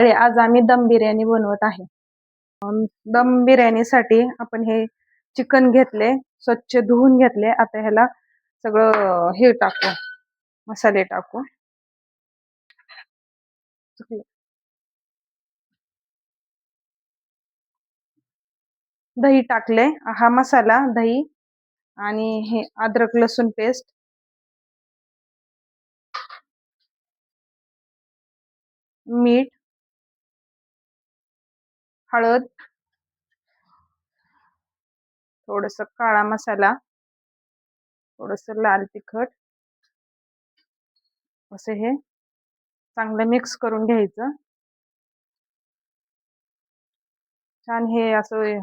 आज आम्ही दम बिर्याणी बनवत आहे. दम बिर्याणीसाठी आपण हे चिकन घेतले, स्वच्छ धुवून घेतले. आता ह्याला सगळं हे टाकू, मसाले टाकू. दही टाकले, हा मसाला, दही आणि हे अद्रक लसूण पेस्ट, मीठ, हळद, थोडस काळा मसाला, थोडस लाल तिखट, असं हे चांगलं मिक्स करून घ्यायचं. छान हे असं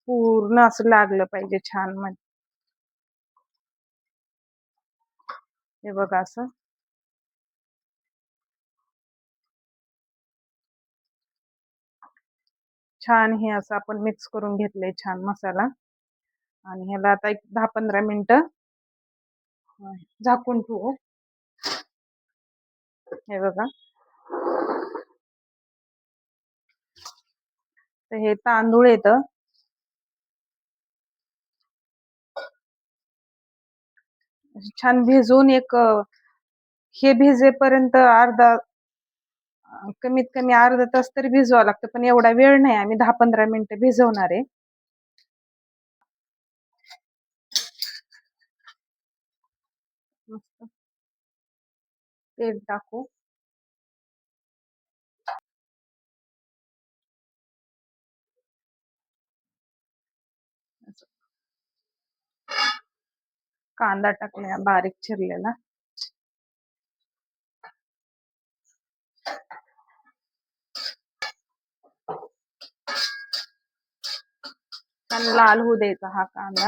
पूर्ण असं लागलं पाहिजे छान मध्ये. हे बघा असं छान हे असं आपण मिक्स करून घेतलंय छान मसाला. आणि ह्याला आता एक 10-15 मिनिटं झाकून ठेवू. हे बघा, तर हे तांदूळ येतं, छान भिजवून एक हे भिजेपर्यंत कमीत कमी अर्धा तास तरी भिजवावं लागतं. पण एवढा वेळ नाही, आम्ही 10-15 मिनिटं भिजवणार आहे. मस्त तेल टाकू. कांदा टाकला बारीक चिरलेला. छान लाल होऊ द्यायचा हा कांदा.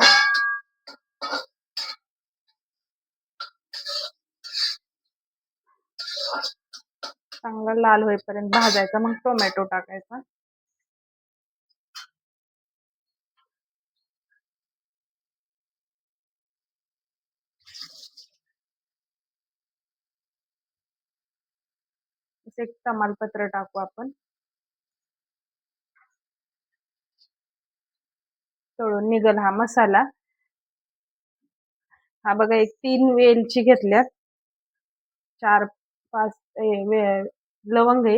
चांगला लाल होईपर्यंत भाजायचा, मग टोमॅटो टाकायचा. एक तमालपत्र टाकू आपण. तळून निघल हा मसाला. हा बघा, एक 3 वेलची घेतल्यात, 4-5 लवंग आहे,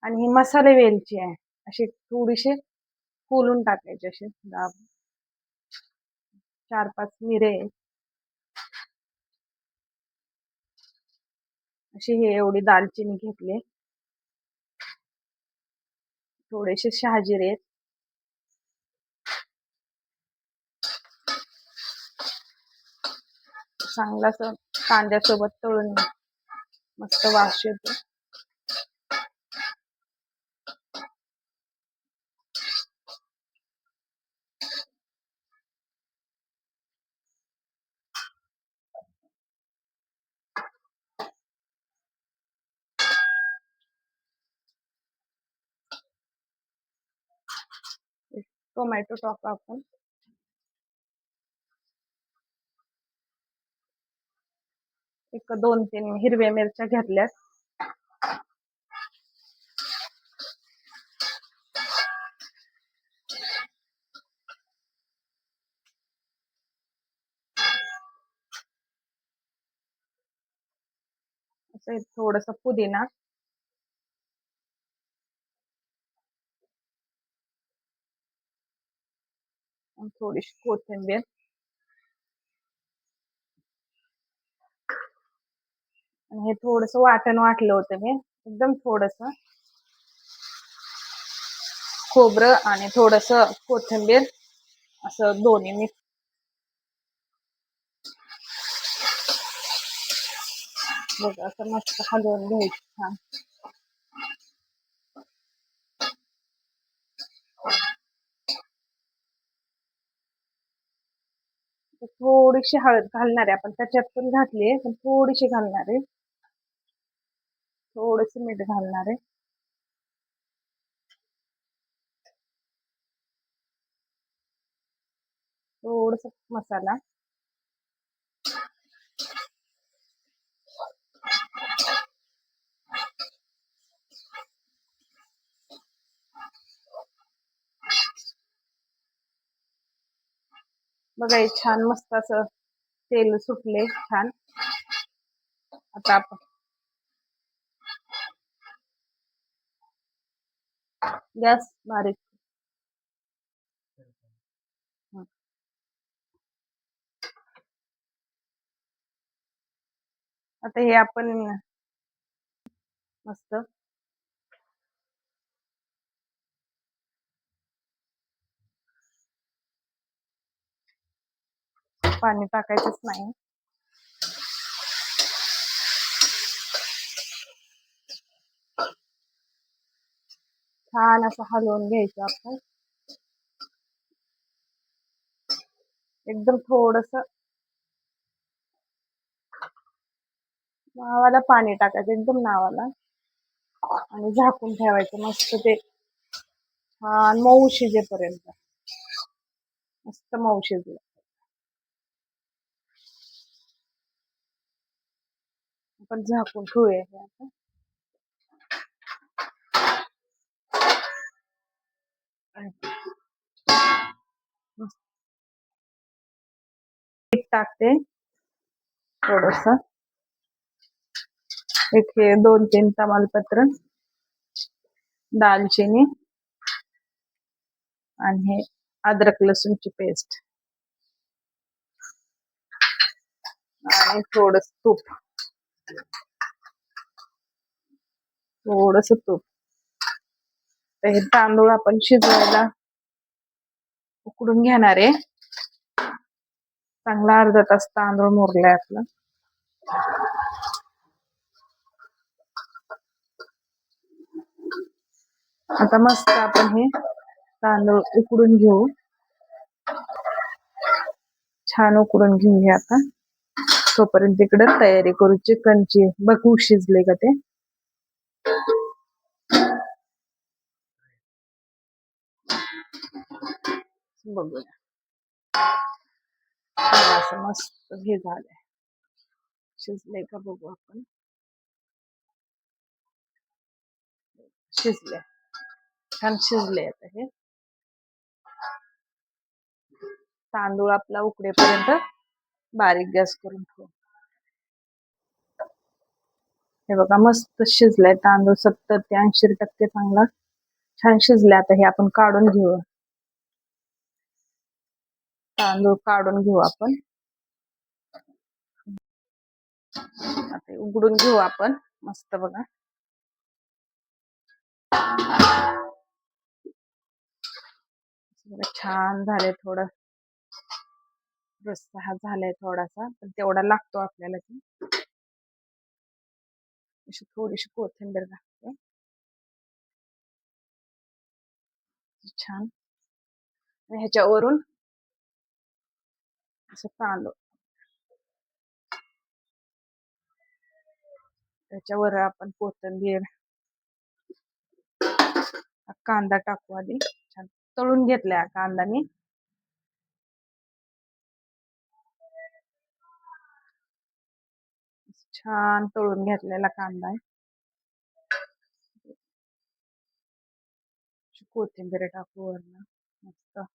आणि ही मसाले वेलची आहे. अशी थोडीशी फुलून टाकायचे, असे 4-5 मिरे, अशी हे एवढी दालचिनी घेतली, थोडेसे शहाजिरे, चांगला असं कांद्यासोबत तळून मस्त वास येतो. टोमॅटो टाकू आपण. एक 2-3 हिरव्या मिरच्या घेतल्यात. असं थोडस पुदिना, थोडीशी कोथिंबीर, आणि हे थोडस वाटण वाटलं होतं मी, एकदम थोडस खोबरं आणि थोडस कोथिंबीर, असं दोन्ही मिक्स. बघा असं मस्त हलवून घ्यायचं छान. थोडीशी हळद घालणार आहे आपण, त्याच्यात पण घातली आहे पण थोडीशी घालणार आहे. थोडस मीठ घालणार आहे. थोडस मसाला, बघा हे छान मस्त असं तेल सुटले छान. आता आपण गॅस बारीक. हं. आता हे आपण मस्त पाणी टाकायचंच नाही. छान असं हलवून घ्यायचं आपण. एकदम थोडस नावाला पाणी टाकायचं, एकदम नावाला, आणि झाकून ठेवायचं मस्त ते छान मऊ शिजेपर्यंत. मस्त मऊ शिजलं. आपण झाकून ठेवूया हे आता. मीठ टाकते थोडस. एक हे 2-3 तमालपत्र, दालचिनी, आणि हे अद्रक लसूणची पेस्ट, आणि थोडस तूप. थोडस तूप. तर हे तांदूळ आपण शिजवायला उकडून घेणार आहे. चांगला अर्धा तास तांदूळ मुरलाय आपला. आता मस्त आपण हे तांदूळ उकडून घेऊ. छान उकडून घेऊया आता. तोपर्यंत इकडे तयारी करू चिकनची. बघू शिजले का ते. बघूया. असं मस्त हे झालंय. शिजले का बघू आपण. शिजले, छान शिजले. आता हे तांदूळ आपला उकडेपर्यंत बारीक गॅस करून ठेवू. हे बघा मस्त शिजलाय तांदूळ. 70 ते 80% चांगला छान शिजले. आता हे आपण काढून घेऊ. तांदूळ काढून घेऊ आपण. आता उघडून घेऊ आपण मस्त. बघा छान झाले. थोडं रस्सा हा झालाय थोडासा, पण तेवढा लागतो आपल्याला. अशी थोडीशी कोथिंबीर टाकते छान. ह्याच्यावरून असं तांदूळ, त्याच्यावर आपण कोथिंबीर, कांदा टाकू. आधी छान तळून घेतलाय कांदा मी. छान तळून घेतलेला कांदा आहे. कोथिंबीर टाकू वरनं मस्त.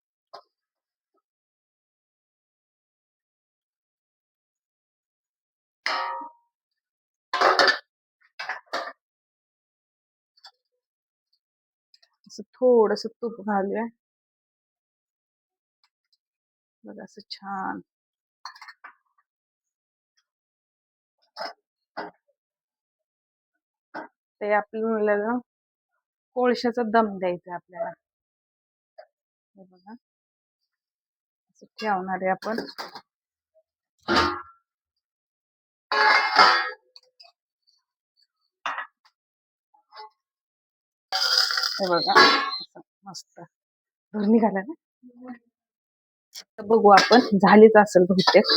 असं थोडस तूप घालूया. बघा असं छान. ते आपल्याला कोळशाचा दम द्यायचा आपल्याला. हे बघा असं ठेवणार आहे आपण. हे बघा मस्त धूर निघाला ना. बघू आपण, झालीच असेल बहुतेक.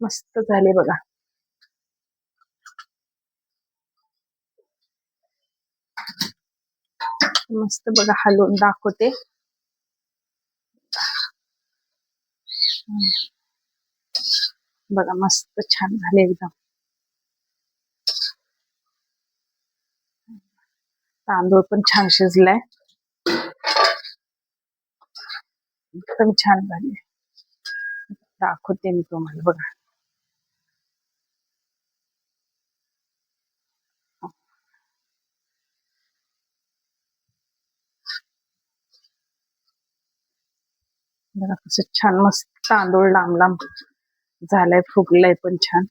मस्त झाले बघा. मस्त बघा हलवून दाखवते. बघा मस्त छान झाले एकदम. तांदूळ पण छान शिजलाय. एकदम छान झाली. दाखवते मी तुम्हाला बघा. बघा कसं छान मस्त तांदूळ लांब लांब झालाय, फुगलाय पण छान.